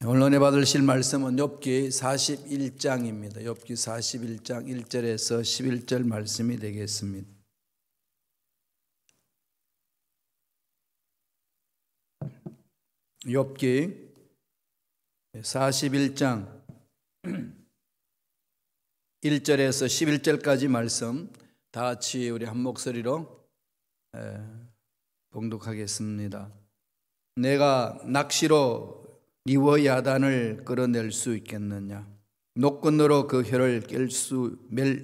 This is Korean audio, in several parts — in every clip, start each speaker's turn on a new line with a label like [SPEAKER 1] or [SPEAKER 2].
[SPEAKER 1] 오늘 은혜 받으실 말씀은 욥기 41장입니다. 욥기 41장 1절에서 11절 말씀이 되겠습니다. 욥기 41장 1절에서 11절까지 말씀 다 같이 우리 한 목소리로 봉독하겠습니다. 내가 낚시로 리워야단을 끌어낼 수 있겠느냐? 노끈으로 그 혀를 멜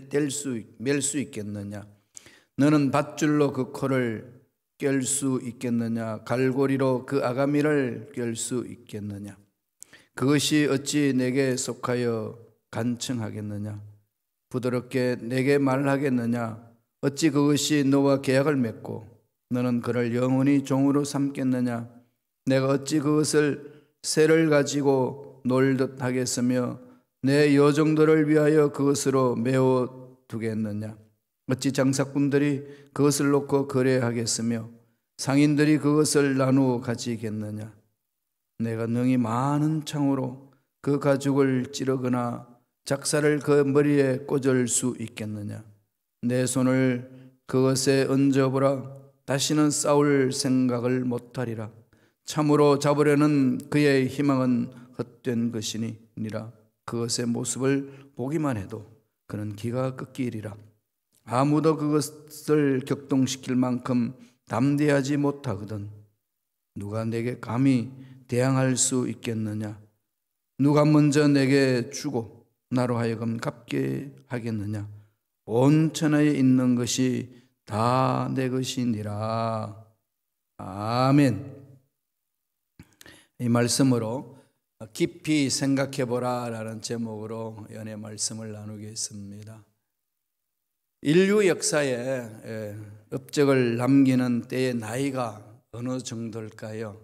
[SPEAKER 1] 수 있겠느냐? 너는 밧줄로 그 코를 깰 수 있겠느냐? 갈고리로 그 아가미를 깰 수 있겠느냐? 그것이 어찌 내게 속하여 간청하겠느냐? 부드럽게 내게 말하겠느냐? 어찌 그것이 너와 계약을 맺고 너는 그를 영원히 종으로 삼겠느냐? 내가 어찌 그것을 새를 가지고 놀듯 하겠으며 내 여종들을 위하여 그것으로 메워 두겠느냐? 어찌 장사꾼들이 그것을 놓고 거래하겠으며 상인들이 그것을 나누어 가지겠느냐? 내가 능히 많은 창으로 그 가죽을 찌르거나 작사를 그 머리에 꽂을 수 있겠느냐? 내 손을 그것에 얹어보라. 다시는 싸울 생각을 못하리라. 참으로 잡으려는 그의 희망은 헛된 것이니라. 그것의 모습을 보기만 해도 그는 기가 꺾이리라. 아무도 그것을 격동시킬 만큼 담대하지 못하거든. 누가 내게 감히 대항할 수 있겠느냐? 누가 먼저 내게 주고 나로 하여금 갚게 하겠느냐? 온 천하에 있는 것이 다 내 것이니라. 아멘. 이 말씀으로 깊이 생각해보라 라는 제목으로 연애 말씀을 나누겠습니다. 인류 역사에 업적을 남기는 때의 나이가 어느 정도일까요?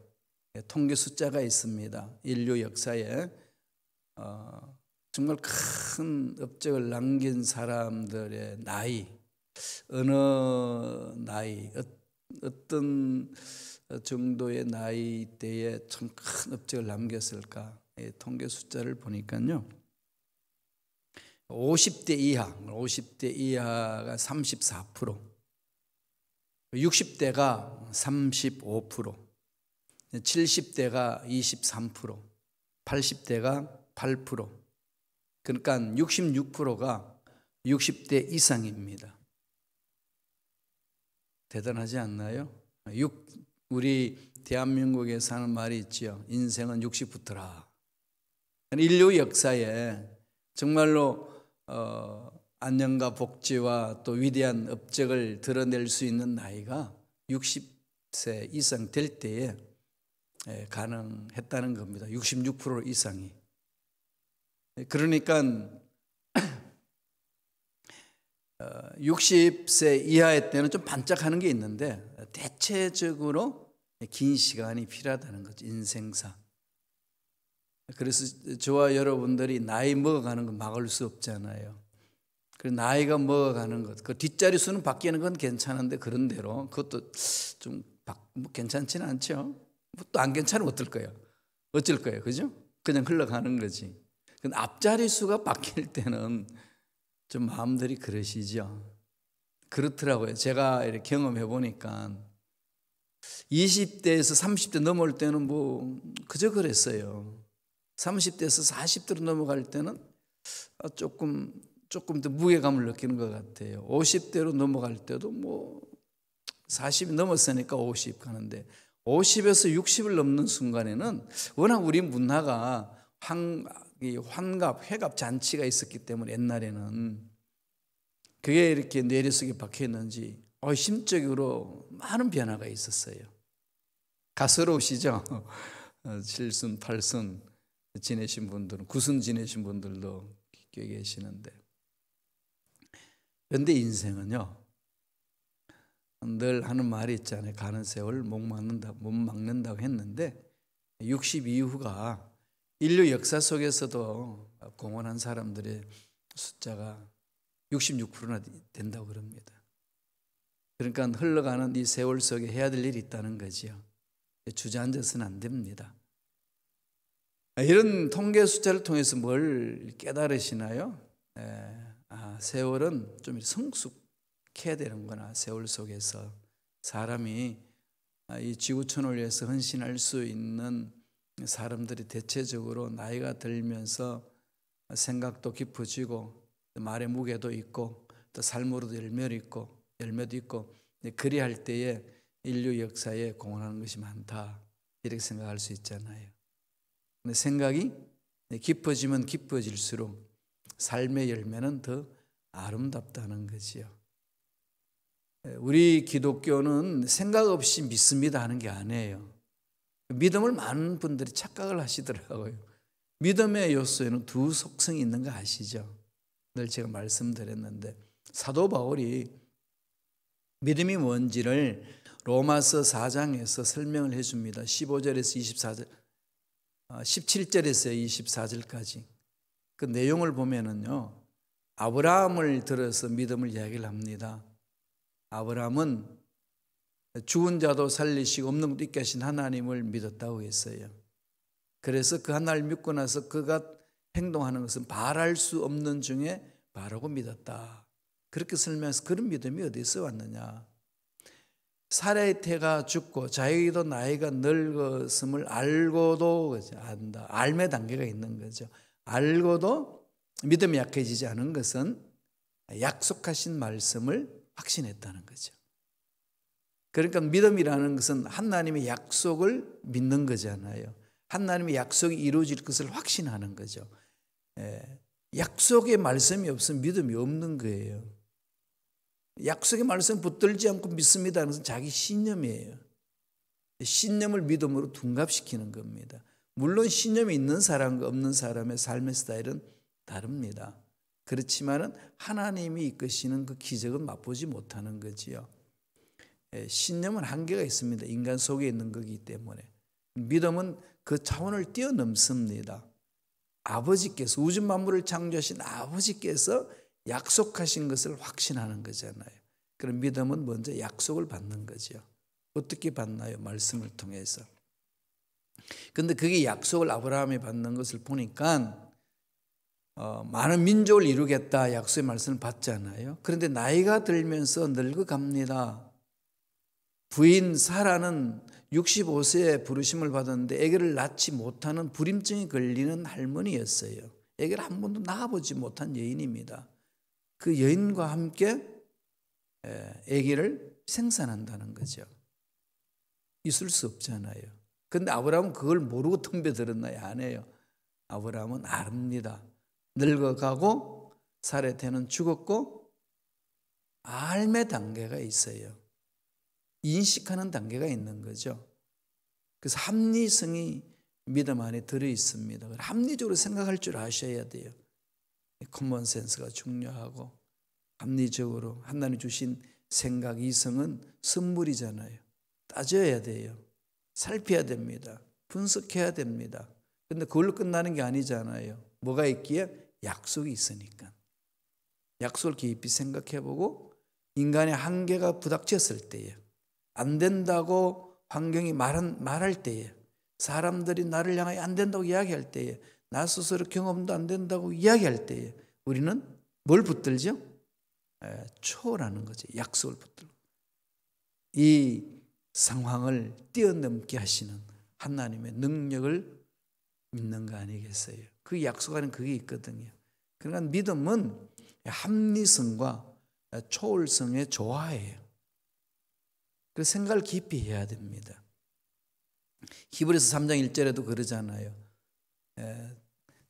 [SPEAKER 1] 통계 숫자가 있습니다. 인류 역사에 정말 큰 업적을 남긴 사람들의 나이, 어느 나이, 어떤 정도의 나이대에 참 큰 업적을 남겼을까? 통계 숫자를 보니까요, 50대 이하가 34%, 60대가 35%, 70대가 23%, 80대가 8%, 그러니까 66%가 60대 이상입니다. 대단하지 않나요? 우리 대한민국에 사는 말이 있죠. 인생은 60부터라. 인류 역사에 정말로 안녕과 복지와 또 위대한 업적을 드러낼 수 있는 나이가 60세 이상 될 때에 가능했다는 겁니다. 66% 이상이. 그러니까 60세 이하의 때는 좀 반짝하는 게 있는데 대체적으로 긴 시간이 필요하다는 거죠. 인생사. 그래서 저와 여러분들이 나이 먹어가는 건 막을 수 없잖아요. 그 나이가 먹어가는 것, 그 뒷자리 수는 바뀌는 건 괜찮은데 그런 대로 그것도 좀 괜찮지는 않죠. 또 안 괜찮으면 어떨 거예요? 어쩔 거예요, 그죠? 그냥 흘러가는 거지. 근데 앞자리 수가 바뀔 때는 좀 마음들이 그러시죠. 그렇더라고요. 제가 이렇게 경험해 보니까 20대에서 30대 넘어올 때는 뭐 그저 그랬어요. 30대에서 40대로 넘어갈 때는 조금 더 무게감을 느끼는 것 같아요. 50대로 넘어갈 때도 뭐 40이 넘었으니까 50 가는데 50에서 60을 넘는 순간에는 워낙 우리 문화가 환갑, 회갑 잔치가 있었기 때문에 옛날에는 그게 이렇게 뇌리 속에 박혀 있는지 심적으로 많은 변화가 있었어요. 가스로우시죠? 7순, 8순 지내신 분들은, 9순 지내신 분들도 꽤 계시는데, 그런데 인생은요, 늘 하는 말이 있잖아요. 가는 세월 못 막는다고 했는데 60 이후가 인류 역사 속에서도 공헌한 사람들의 숫자가 66%나 된다고 그럽니다. 그러니까 흘러가는 이 세월 속에 해야 될 일이 있다는 거지요. 주저앉아서는 안 됩니다. 이런 통계 숫자를 통해서 뭘 깨달으시나요? 세월은 좀 성숙해야 되는구나. 세월 속에서 사람이 이 지구촌을 위해서 헌신할 수 있는 사람들이 대체적으로 나이가 들면서 생각도 깊어지고 말의 무게도 있고 또 삶으로도 열매도 있고 그리할 때에 인류 역사에 공헌하는 것이 많다 이렇게 생각할 수 있잖아요. 근데 생각이 깊어지면 깊어질수록 삶의 열매는 더 아름답다는 거지요. 우리 기독교는 생각 없이 믿습니다 하는 게 아니에요. 믿음을 많은 분들이 착각을 하시더라고요. 믿음의 요소에는 두 속성이 있는 거 아시죠? 늘 제가 말씀드렸는데 사도 바울이 믿음이 뭔지를 로마서 4장에서 설명을 해줍니다. 15절에서 24절, 17절에서 24절까지 그 내용을 보면은요, 아브라함을 들어서 믿음을 이야기를 합니다. 아브라함은 죽은 자도 살리시고 없는 것도 있게 하신 하나님을 믿었다고 했어요. 그래서 그 하나님을 믿고 나서 그가 행동하는 것은 바랄 수 없는 중에 바라고 믿었다. 그렇게 설명해서 그런 믿음이 어디서 왔느냐. 사라의 태가 죽고 자기도 나이가 늙었음을 알고도 안다. 알매 단계가 있는 거죠. 알고도 믿음이 약해지지 않은 것은 약속하신 말씀을 확신했다는 거죠. 그러니까 믿음이라는 것은 하나님의 약속을 믿는 거잖아요. 하나님의 약속이 이루어질 것을 확신하는 거죠. 약속의 말씀이 없으면 믿음이 없는 거예요. 약속의 말씀 붙들지 않고 믿습니다 하는 것은 자기 신념이에요. 신념을 믿음으로 둔갑시키는 겁니다. 물론 신념이 있는 사람과 없는 사람의 삶의 스타일은 다릅니다. 그렇지만은 하나님이 이끄시는 그 기적은 맛보지 못하는 거지요. 신념은 한계가 있습니다. 인간 속에 있는 거기 때문에. 믿음은 그 차원을 뛰어넘습니다. 아버지께서 우주 만물을 창조하신 아버지께서 약속하신 것을 확신하는 거잖아요. 그럼 믿음은 먼저 약속을 받는 거죠. 어떻게 받나요? 말씀을 통해서. 그런데 그게 약속을 아브라함이 받는 것을 보니까 많은 민족을 이루겠다 약속의 말씀을 받잖아요. 그런데 나이가 들면서 늙어갑니다. 부인 사라는 65세에 부르심을 받았는데 아기를 낳지 못하는 불임증에 걸리는 할머니였어요. 아기를 한 번도 낳아보지 못한 여인입니다. 그 여인과 함께 아기를 생산한다는 거죠. 있을 수 없잖아요. 그런데 아브라함은 그걸 모르고 덤벼들었나요? 아니에요. 아브라함은 압니다. 늙어가고 사라의 태는 죽었고 알매 단계가 있어요. 인식하는 단계가 있는 거죠. 그래서 합리성이 믿음 안에 들어있습니다. 합리적으로 생각할 줄 아셔야 돼요. 커먼 센스가 중요하고 합리적으로 하나님 주신 생각, 이성은 선물이잖아요. 따져야 돼요. 살펴야 됩니다. 분석해야 됩니다. 그런데 그걸로 끝나는 게 아니잖아요. 뭐가 있기에? 약속이 있으니까. 약속을 깊이 생각해보고 인간의 한계가 부닥쳤을 때에 안 된다고 환경이 말할 때에 사람들이 나를 향하여 안 된다고 이야기할 때에 나 스스로 경험도 안 된다고 이야기할 때에 우리는 뭘 붙들죠? 초월하는 거죠. 약속을 붙들고. 이 상황을 뛰어넘게 하시는 하나님의 능력을 믿는 거 아니겠어요? 그 약속 안에 그게 있거든요. 그러니까 믿음은 합리성과 초월성의 조화예요. 그 생각을 깊이 해야 됩니다. 히브리서 3장 1절에도 그러잖아요.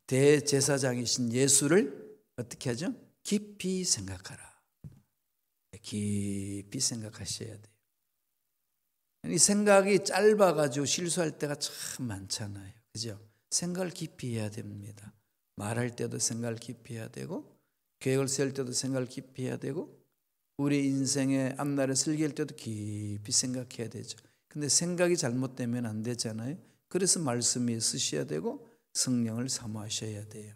[SPEAKER 1] 대제사장이신 예수를 어떻게 하죠? 깊이 생각하라. 깊이 생각하셔야 돼요. 이 생각이 짧아가지고 실수할 때가 참 많잖아요. 그죠? 생각을 깊이 해야 됩니다. 말할 때도 생각을 깊이 해야 되고 계획을 세울 때도 생각을 깊이 해야 되고 우리 인생의 앞날을 설계할 때도 깊이 생각해야 되죠. 근데 생각이 잘못되면 안 되잖아요. 그래서 말씀이 쓰셔야 되고 성령을 사모하셔야 돼요.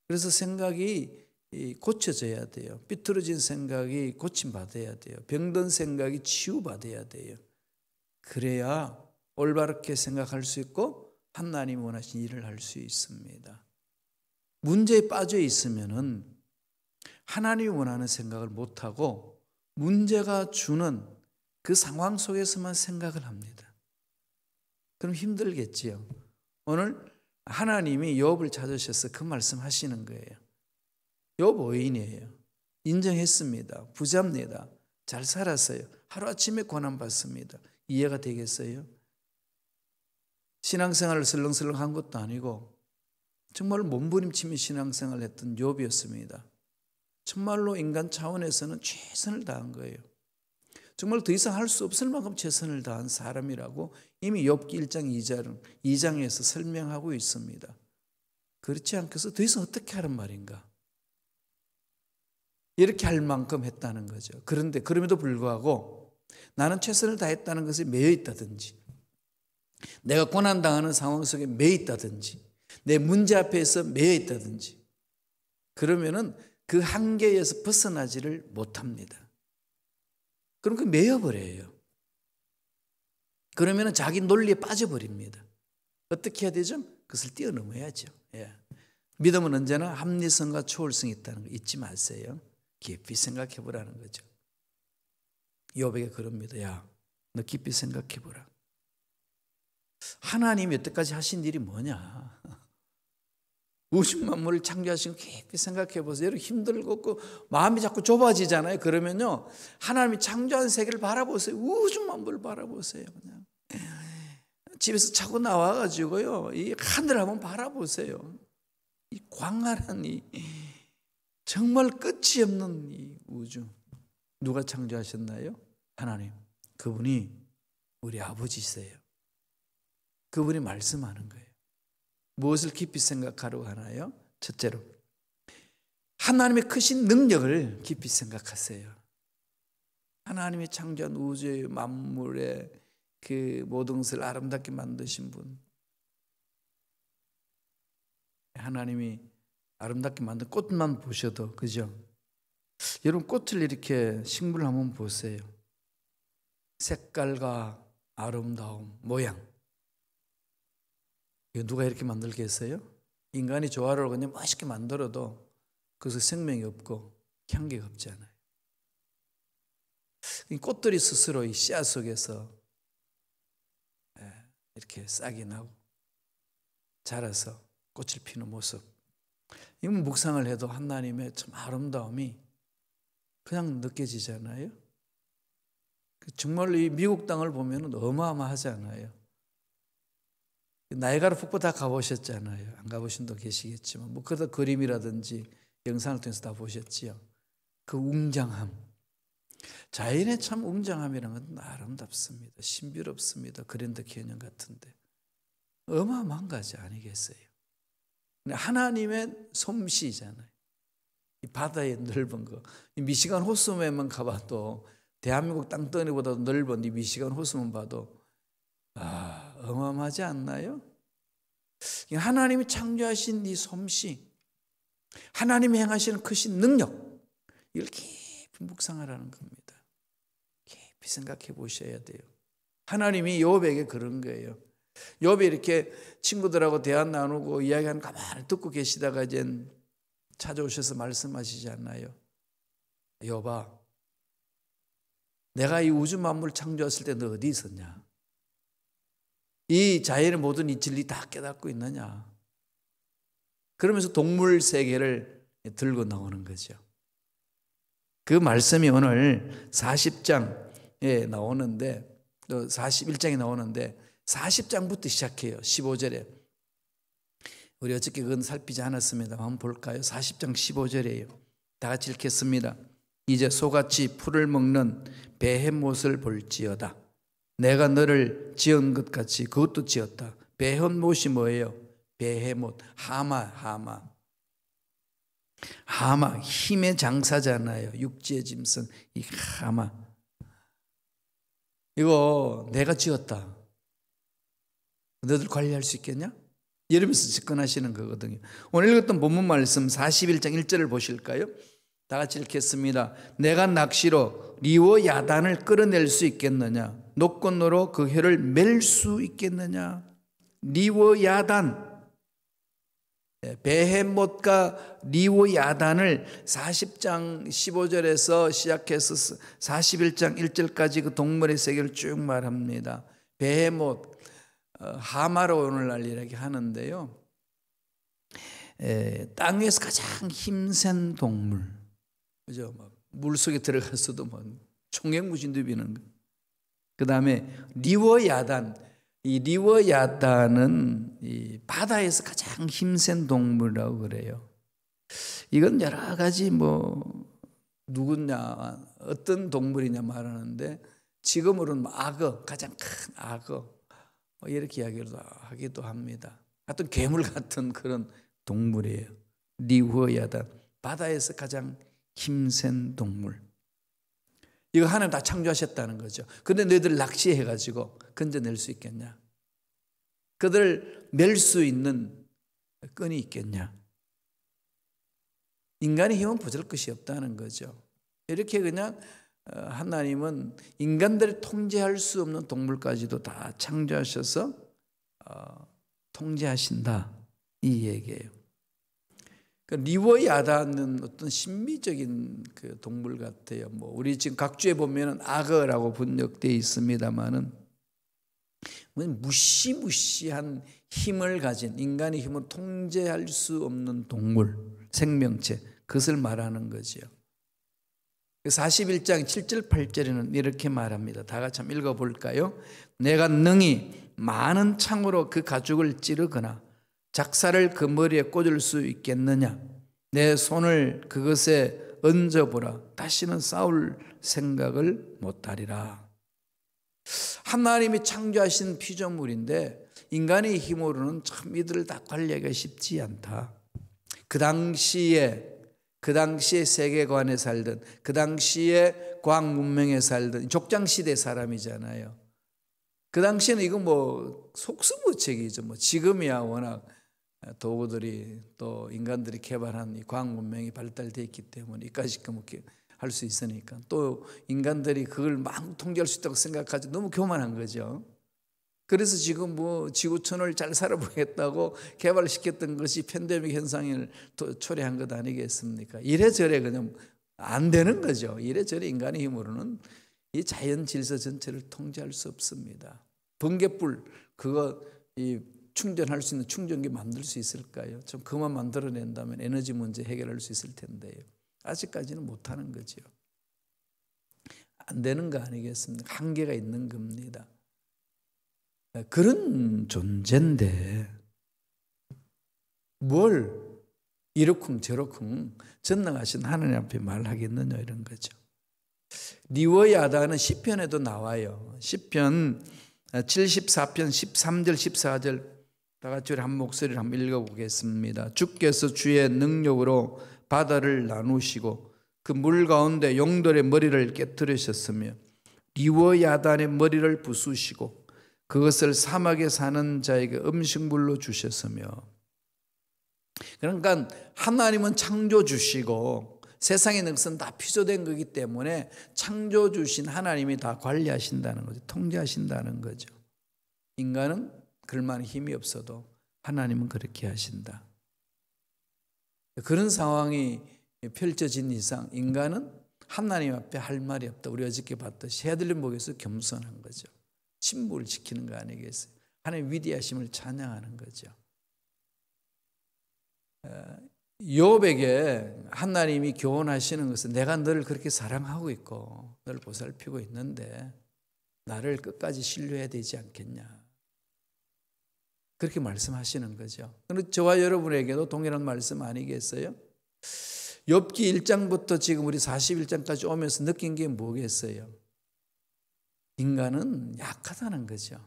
[SPEAKER 1] 그래서 생각이 고쳐져야 돼요. 삐뚤어진 생각이 고침받아야 돼요. 병든 생각이 치유받아야 돼요. 그래야 올바르게 생각할 수 있고 하나님이 원하신 일을 할 수 있습니다. 문제에 빠져 있으면은 하나님이 원하는 생각을 못하고 문제가 주는 그 상황 속에서만 생각을 합니다. 그럼 힘들겠지요. 오늘 하나님이 욥을 찾으셔서 그 말씀 하시는 거예요. 욥 의인이에요. 인정했습니다. 부자입니다. 잘 살았어요. 하루아침에 고난받습니다. 이해가 되겠어요? 신앙생활을 설렁설렁 한 것도 아니고 정말 몸부림치며 신앙생활을 했던 욥이었습니다. 정말로 인간 차원에서는 최선을 다한 거예요. 정말 더 이상 할 수 없을 만큼 최선을 다한 사람이라고 이미 욥기 1장 2장에서 설명하고 있습니다. 그렇지 않겠어? 더 이상 어떻게 하란 말인가? 이렇게 할 만큼 했다는 거죠. 그런데 그럼에도 불구하고 나는 최선을 다했다는 것에 매여 있다든지, 내가 고난당하는 상황 속에 매여 있다든지, 내 문제 앞에서 매여 있다든지, 그러면은 그 한계에서 벗어나지를 못합니다. 그럼 그 매여버려요. 그러면은 자기 논리에 빠져버립니다. 어떻게 해야 되죠? 그것을 뛰어넘어야죠. 예. 믿음은 언제나 합리성과 초월성이 있다는 거 잊지 마세요. 깊이 생각해 보라는 거죠. 욥에게 그럽니다. 야, 너 깊이 생각해 보라. 하나님이 여태까지 하신 일이 뭐냐? 우주 만물을 창조하신 거 깊이 생각해 보세요. 여러분 힘들고 마음이 자꾸 좁아지잖아요. 그러면요, 하나님이 창조한 세계를 바라보세요. 우주 만물을 바라보세요. 그냥 집에서 자고 나와가지고요, 이 하늘 한번 바라보세요. 이 광활한 이 정말 끝이 없는 이 우주, 누가 창조하셨나요? 하나님. 그분이 우리 아버지세요. 그분이 말씀하는 거예요. 무엇을 깊이 생각하려고 하나요? 첫째로, 하나님의 크신 능력을 깊이 생각하세요. 하나님이 창조한 우주의 만물의 그 모든 것을 아름답게 만드신 분, 하나님이 아름답게 만든 꽃만 보셔도, 그죠? 여러분 꽃을 이렇게 식물을 한번 보세요. 색깔과 아름다움, 모양, 이거 누가 이렇게 만들겠어요? 인간이 조화를 그냥 멋있게 만들어도 그것에 생명이 없고 향기가 없잖아요. 꽃들이 스스로 이 씨앗 속에서 이렇게 싹이 나고 자라서 꽃을 피는 모습, 이건 묵상을 해도 하나님의 참 아름다움이 그냥 느껴지잖아요. 정말 이 미국 땅을 보면 어마어마하잖아요. 나이아가라 폭포 다 가보셨잖아요. 안 가보신 분도 계시겠지만, 뭐 그러다 그림이라든지 영상을 통해서 다 보셨지요. 그 웅장함, 자연의 참 웅장함이라는 건 아름답습니다. 신비롭습니다. 그랜드 캐년 같은데 어마어마한 가지 아니겠어요? 하나님의 솜씨잖아요. 이 바다의 넓은 거, 이 미시간 호수에만 가봐도 대한민국 땅덩어리보다 넓은 이 미시간 호수만 봐도 어마어마하지 않나요? 하나님이 창조하신 이 솜씨, 하나님이 행하시는 크신 능력, 이걸 깊이 묵상하라는 겁니다. 깊이 생각해 보셔야 돼요. 하나님이 욥에게 그런 거예요. 욥이 이렇게 친구들하고 대화 나누고 이야기하는 거 가만히 듣고 계시다가 이제 찾아오셔서 말씀하시지 않나요? 욥아, 내가 이 우주 만물을 창조했을 때 너 어디 있었냐? 이 자연의 모든 이 진리 다 깨닫고 있느냐? 그러면서 동물 세계를 들고 나오는 거죠. 그 말씀이 오늘 40장에 나오는데, 또 41장에 나오는데 40장부터 시작해요. 15절에. 우리 어저께 그건 살피지 않았습니다. 한번 볼까요? 40장 15절이에요. 다 같이 읽겠습니다. 이제 소같이 풀을 먹는 베헤못을 볼지어다. 내가 너를 지은 것 같이 그것도 지었다. 베헤못이 뭐예요? 베헤못, 하마. 힘의 장사잖아요. 육지의 짐승, 이 하마. 이거 내가 지었다. 너들 관리할 수 있겠냐? 이러면서 접근하시는 거거든요. 오늘 읽었던 본문 말씀 41장 1절을 보실까요? 다 같이 읽겠습니다. 내가 낚시로 리워 야단을 끌어낼 수 있겠느냐? 노건으로 그 혀를 맬 수 있겠느냐? 리워야단, 베헤못과 리워야단을 40장 15절에서 시작해서 41장 1절까지 그 동물의 세계를 쭉 말합니다. 베헤못, 하마로 오늘날 이렇게 하는데요, 땅에서 가장 힘센 동물, 그죠? 막 물속에 들어갔어도 뭐 총행무진도 비는 거. 그 다음에 리워야단, 이 리워야단은 이 바다에서 가장 힘센 동물이라고 그래요. 이건 여러 가지 뭐 누구냐, 어떤 동물이냐 말하는데, 지금으로는 악어, 가장 큰 악어 이렇게 하기도 합니다. 하여튼 괴물 같은 그런 동물이에요. 리워야단, 바다에서 가장 힘센 동물. 이거 하나님 다 창조하셨다는 거죠. 근데 너희들 낚시해가지고 건져낼 수 있겠냐? 그들 낼 수 있는 끈이 있겠냐? 인간의 힘은 부족할 것이 없다는 거죠. 이렇게 그냥 하나님은 인간들을 통제할 수 없는 동물까지도 다 창조하셔서 통제하신다, 이 얘기예요. 리워야단은 어떤 신비적인 그 동물 같아요. 뭐 우리 지금 각주에 보면은 악어라고 번역되어 있습니다만은 무시무시한 힘을 가진, 인간의 힘을 통제할 수 없는 동물, 생명체, 그것을 말하는 거죠. 41장 7절 8절에는 이렇게 말합니다. 다 같이 한번 읽어볼까요? 내가 능히 많은 창으로 그 가죽을 찌르거나 작사를 그 머리에 꽂을 수 있겠느냐? 내 손을 그것에 얹어보라. 다시는 싸울 생각을 못하리라. 하나님이 창조하신 피조물인데 인간의 힘으로는 참 이들을 다 관리하기가 쉽지 않다. 그 당시에 세계관에 살던, 그 당시에 과학 문명에 살던 족장시대 사람이잖아요. 그 당시에는 이거 뭐 속수무책이죠. 뭐 지금이야 워낙 도구들이 또 인간들이 개발한 이 과학 문명이 발달되어 있기 때문에 이까지 할 수 있으니까, 또 인간들이 그걸 막 통제할 수 있다고 생각하지 너무 교만한 거죠. 그래서 지금 뭐 지구촌을 잘 살아보겠다고 개발시켰던 것이 팬데믹 현상을 초래한 것 아니겠습니까? 이래저래 그냥 안 되는 거죠. 이래저래 인간의 힘으로는 이 자연 질서 전체를 통제할 수 없습니다. 번개불 그거 충전할 수 있는 충전기 만들 수 있을까요? 좀 그만 만들어낸다면 에너지 문제 해결할 수 있을 텐데요. 아직까지는 못하는 거죠. 안 되는 거 아니겠습니까? 한계가 있는 겁니다. 그런 존재인데 뭘 이러쿵 저러쿵 전능하신 하나님 앞에 말하겠느냐, 이런 거죠. 리워야단은 시편에도 나와요. 시편 74편 13절 14절 다 같이 한 목소리를 한번 읽어보겠습니다. 주께서 주의 능력으로 바다를 나누시고 그 물 가운데 용돌의 머리를 깨뜨리셨으며 리워야단의 머리를 부수시고 그것을 사막에 사는 자에게 음식물로 주셨으며. 그러니까 하나님은 창조 주시고 세상의 능선 다 피조된 거기 때문에 창조 주신 하나님이 다 관리하신다는 거죠. 통제하신다는 거죠. 인간은 그럴만한 힘이 없어도 하나님은 그렇게 하신다. 그런 상황이 펼쳐진 이상 인간은 하나님 앞에 할 말이 없다. 우리 어저께 봤듯이 헤들린 목에서 겸손한 거죠. 침묵을 지키는 거 아니겠어요? 하나님의 위대하심을 찬양하는 거죠. 욥에게 하나님이 교훈하시는 것은 내가 너를 그렇게 사랑하고 있고 너를 보살피고 있는데 나를 끝까지 신뢰해야 되지 않겠냐, 그렇게 말씀하시는 거죠. 그런데 저와 여러분에게도 동일한 말씀 아니겠어요? 욥기 1장부터 지금 우리 41장까지 오면서 느낀 게 뭐겠어요? 인간은 약하다는 거죠.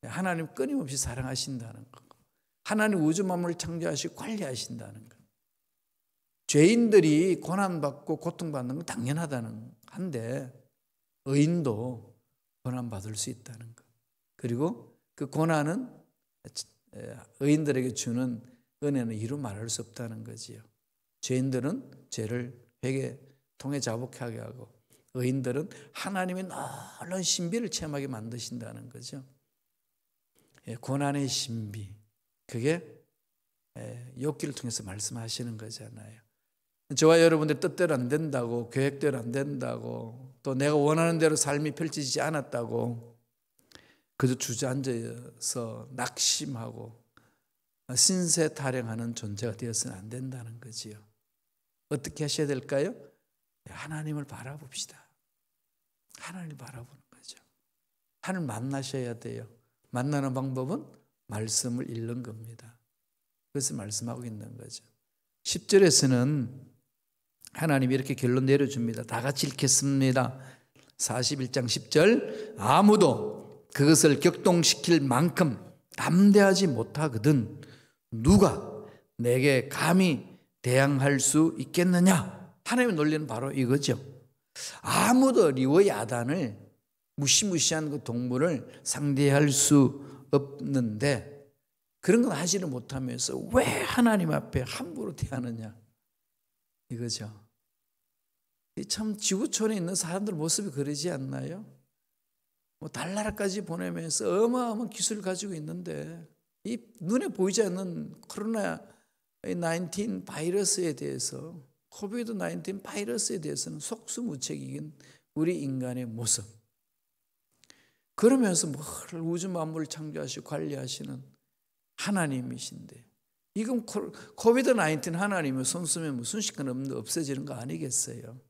[SPEAKER 1] 하나님 끊임없이 사랑하신다는 거, 하나님 우주 만물을 창조하시고 관리하신다는 거, 죄인들이 고난받고 고통받는 건 당연하다는 한데 의인도 고난받을 수 있다는 것, 그리고 그 고난은 의인들에게 주는 은혜는 이루 말할 수 없다는 거지요. 죄인들은 죄를 회개 통해 자복하게 하고 의인들은 하나님의 놀라운 신비를 체험하게 만드신다는 거죠. 고난의 신비, 그게 욥기를 통해서 말씀하시는 거잖아요. 저와 여러분들 뜻대로 안 된다고, 계획대로 안 된다고, 또 내가 원하는 대로 삶이 펼쳐지지 않았다고 그저 주저앉아서 낙심하고 신세 타령하는 존재가 되어서는 안 된다는 거지요. 어떻게 하셔야 될까요? 하나님을 바라봅시다. 하나님을 바라보는 거죠. 하나님을 만나셔야 돼요. 만나는 방법은 말씀을 읽는 겁니다. 그래서 말씀하고 있는 거죠. 10절에서는 하나님이 이렇게 결론 내려줍니다. 다 같이 읽겠습니다. 41장 10절, 아무도 그것을 격동시킬 만큼 담대하지 못하거든 누가 내게 감히 대항할 수 있겠느냐. 하나님의 논리는 바로 이거죠. 아무도 리와 야단을, 무시무시한 그 동물을 상대할 수 없는데 그런 건 하지를 못하면서 왜 하나님 앞에 함부로 대하느냐, 이거죠. 참 지구촌에 있는 사람들 모습이 그러지 않나요? 뭐 달나라까지 보내면서 어마어마한 기술을 가지고 있는데 이 눈에 보이지 않는 코로나19 바이러스에 대해서, 코비드-19 바이러스에 대해서는 속수무책인 우리 인간의 모습. 그러면서 뭘 우주 만물을 창조하시고 관리하시는 하나님이신데, 이건 코비드-19 하나님을 손 쓰면 순식간에 없어지는 거 아니겠어요?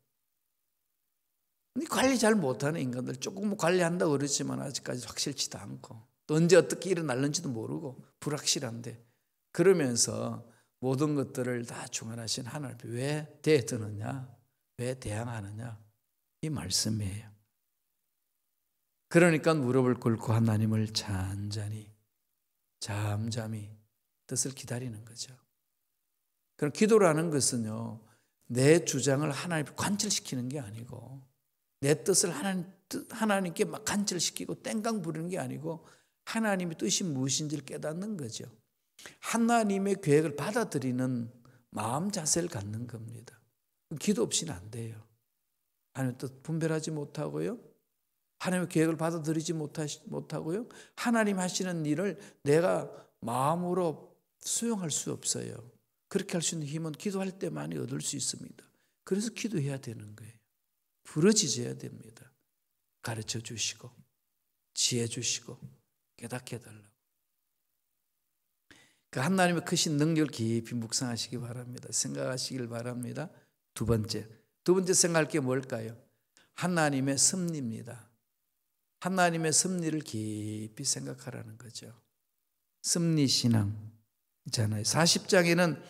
[SPEAKER 1] 관리 잘 못하는 인간들, 조금 관리한다고 그러지만 아직까지 확실치도 않고 또 언제 어떻게 일어날는지도 모르고 불확실한데, 그러면서 모든 것들을 다 주관하신 하나님 앞에 왜 대드느냐, 왜 대항하느냐, 이 말씀이에요. 그러니까 무릎을 꿇고 하나님을 잠잠히 뜻을 기다리는 거죠. 그럼 기도라는 것은요, 내 주장을 하나님께 관철시키는 게 아니고, 내 뜻을 하나님께 막 관철시키고 땡깡 부리는 게 아니고, 하나님의 뜻이 무엇인지를 깨닫는 거죠. 하나님의 계획을 받아들이는 마음 자세를 갖는 겁니다. 기도 없이는 안 돼요. 하나님의 뜻 분별하지 못하고요, 하나님의 계획을 받아들이지 못하고요, 하나님 하시는 일을 내가 마음으로 수용할 수 없어요. 그렇게 할 수 있는 힘은 기도할 때만이 얻을 수 있습니다. 그래서 기도해야 되는 거예요. 부르짖어야 됩니다. 가르쳐 주시고 지혜 주시고 깨닫게 해달라고. 그 하나님의 크신 능력을 깊이 묵상하시기 바랍니다. 생각하시길 바랍니다. 두 번째 생각할 게 뭘까요? 하나님의 섭리입니다. 하나님의 섭리를 깊이 생각하라는 거죠. 섭리신앙 있잖아요. 40장에는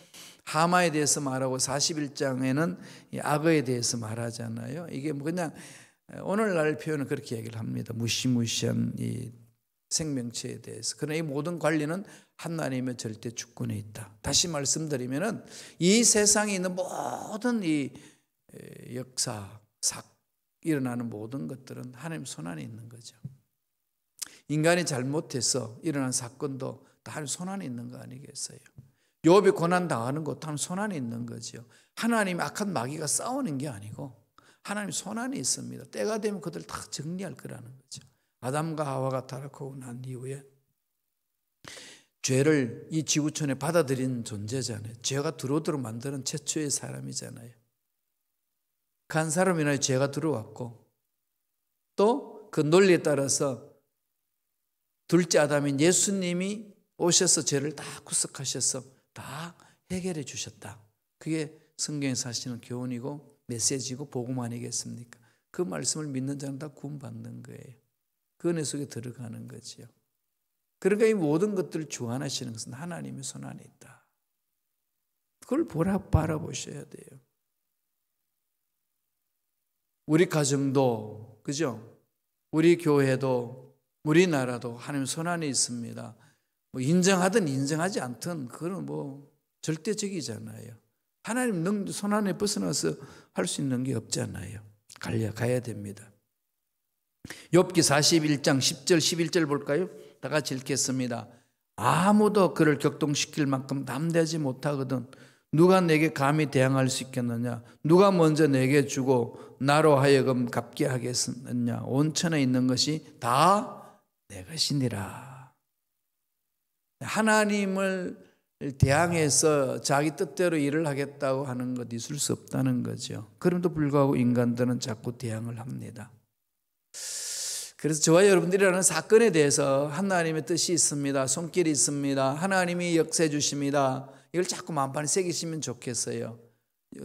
[SPEAKER 1] 하마에 대해서 말하고 41장에는 악어에 대해서 말하잖아요. 이게 뭐 그냥 오늘날 표현은 그렇게 얘기를 합니다. 무시무시한 이 생명체에 대해서. 그러나 이 모든 관리는 하나님의 절대 주권에 있다. 다시 말씀드리면은 이 세상에 있는 모든 이 역사, 일어나는 모든 것들은 하나님 손 안에 있는 거죠. 인간이 잘못해서 일어난 사건도 다 하나님 손 안에 있는 거 아니겠어요? 욥이 고난 당하는 것도 하나님 손 안에 있는 거죠. 하나님 악한 마귀가 싸우는 게 아니고 하나님 손 안에 있습니다. 때가 되면 그들 다 정리할 거라는 거죠. 아담과 하와가 타락하고 난 이후에 죄를 이 지구촌에 받아들인 존재잖아요. 죄가 들어오도록 만드는 최초의 사람이잖아요. 그 한 사람이 인하여 죄가 들어왔고, 또 그 논리에 따라서 둘째 아담인 예수님이 오셔서 죄를 다 구속하셔서 다 해결해 주셨다. 그게 성경에서 하시는 교훈이고 메시지고 복음 아니겠습니까? 그 말씀을 믿는 자는 다 구원받는 거예요. 그 은혜 속에 들어가는 거지요. 그러니까 이 모든 것들을 주관하시는 것은 하나님의 손 안에 있다. 그걸 바라보셔야 돼요. 우리 가정도, 그죠? 우리 교회도, 우리나라도 하나님 손 안에 있습니다. 뭐 인정하든 인정하지 않든 그건 뭐 절대적이잖아요. 하나님 손 안에 벗어나서 할 수 있는 게 없잖아요. 가야 됩니다. 욥기 41장 10절 11절 볼까요? 다 같이 읽겠습니다. 아무도 그를 격동시킬 만큼 담대하지 못하거든 누가 내게 감히 대항할 수 있겠느냐? 누가 먼저 내게 주고 나로 하여금 갚게 하겠느냐? 온천에 있는 것이 다 내 것이니라. 하나님을 대항해서 자기 뜻대로 일을 하겠다고 하는 것 있을 수 없다는 거죠. 그럼에도 불구하고 인간들은 자꾸 대항을 합니다. 그래서 저와 여러분들이라는 사건에 대해서 하나님의 뜻이 있습니다. 손길이 있습니다. 하나님이 역사해 주십니다. 이걸 자꾸 마음판에 새기시면 좋겠어요.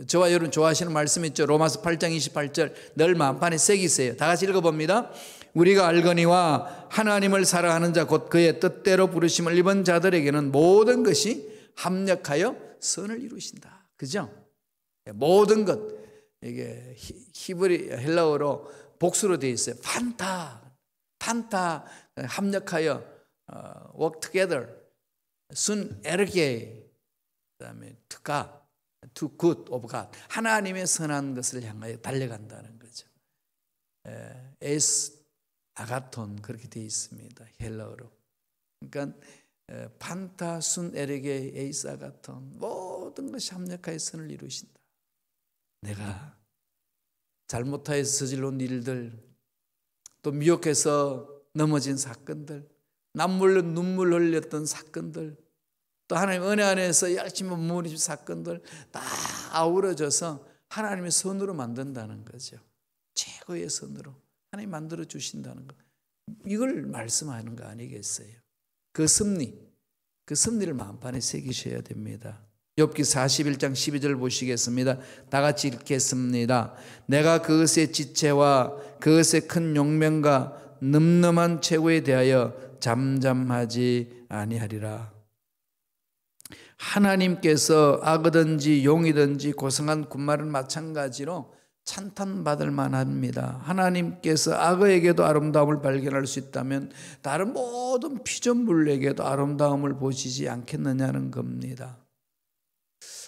[SPEAKER 1] 저와 여러분 좋아하시는 말씀 있죠. 로마서 8장 28절 늘 마음판에 새기세요. 다 같이 읽어봅니다. 우리가 알거니와 하나님을 사랑하는 자 곧 그의 뜻대로 부르심을 입은 자들에게는 모든 것이 합력하여 선을 이루신다. 그죠? 모든 것, 이게 히브리 헬라어로 복수로 되어 있어요. 판타 합력하여 work together, 순 에르게, 그다음에 to good of God, 하나님의 선한 것을 향하여 달려간다는 거죠. 에스 아가톤 그렇게 되어 있습니다. 헬라어로. 그러니까 판타 순 에르게 에이스 아가톤, 모든 것이 합력하여 선을 이루신다. 내가 잘못하여서 저질러온 일들, 또 미혹해서 넘어진 사건들, 남몰래 눈물 흘렸던 사건들, 또 하나님 은혜 안에서 열심히 머무르신 사건들 다 아우러져서 하나님의 선으로 만든다는 거죠. 최고의 선으로 하나님 만들어 주신다는 것, 이걸 말씀하는 거 아니겠어요? 그 섭리를 마음판에 새기셔야 됩니다. 욥기 41장 12절 보시겠습니다. 다 같이 읽겠습니다. 내가 그것의 지체와 그것의 큰 용명과 늠름한 최고에 대하여 잠잠하지 아니하리라. 하나님께서 악이든지 용이든지 고성한 군말은 마찬가지로 찬탄받을 만합니다. 하나님께서 악어에게도 아름다움을 발견할 수 있다면 다른 모든 피조물에게도 아름다움을 보시지 않겠느냐는 겁니다.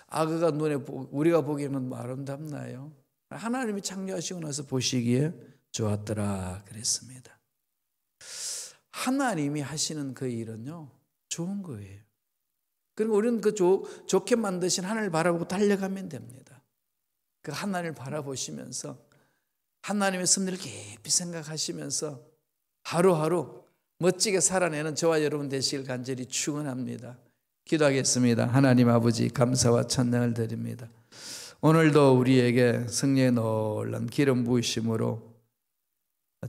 [SPEAKER 1] 악어가 눈에 우리가 보기에는 뭐 아름답나요? 하나님이 창조하시고 나서 보시기에 좋았더라 그랬습니다. 하나님이 하시는 그 일은요 좋은 거예요. 그리고 우리는 그 좋게 만드신 하나님을 바라보고 달려가면 됩니다. 그 하나님을 바라보시면서 하나님의 섭리를 깊이 생각하시면서 하루하루 멋지게 살아내는 저와 여러분 되시길 간절히 축원합니다. 기도하겠습니다. 하나님 아버지 감사와 찬양을 드립니다. 오늘도 우리에게 성령의 놀라운 기름 부으심으로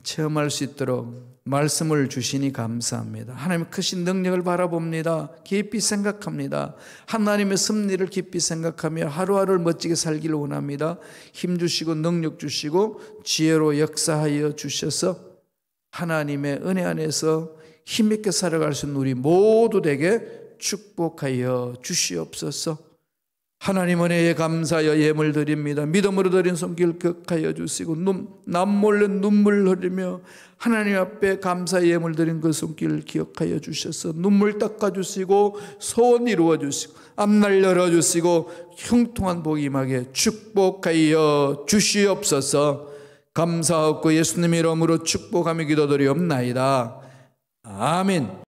[SPEAKER 1] 체험할 수 있도록 말씀을 주시니 감사합니다. 하나님의 크신 능력을 바라봅니다. 깊이 생각합니다. 하나님의 섭리를 깊이 생각하며 하루하루를 멋지게 살기를 원합니다. 힘 주시고 능력 주시고 지혜로 역사하여 주셔서 하나님의 은혜 안에서 힘있게 살아갈 수 있는 우리 모두 되게 축복하여 주시옵소서. 하나님 은혜에 감사하여 예물 드립니다. 믿음으로 드린 손길 격하여 주시고 남몰래 눈물 흘리며 하나님 앞에 감사 예물 드린 그 손길 기억하여 주셔서 눈물 닦아주시고 소원 이루어주시고 앞날 열어주시고 형통한 복 임하게 축복하여 주시옵소서. 감사하고 예수님 이름으로 축복하며 기도드리옵나이다. 아멘.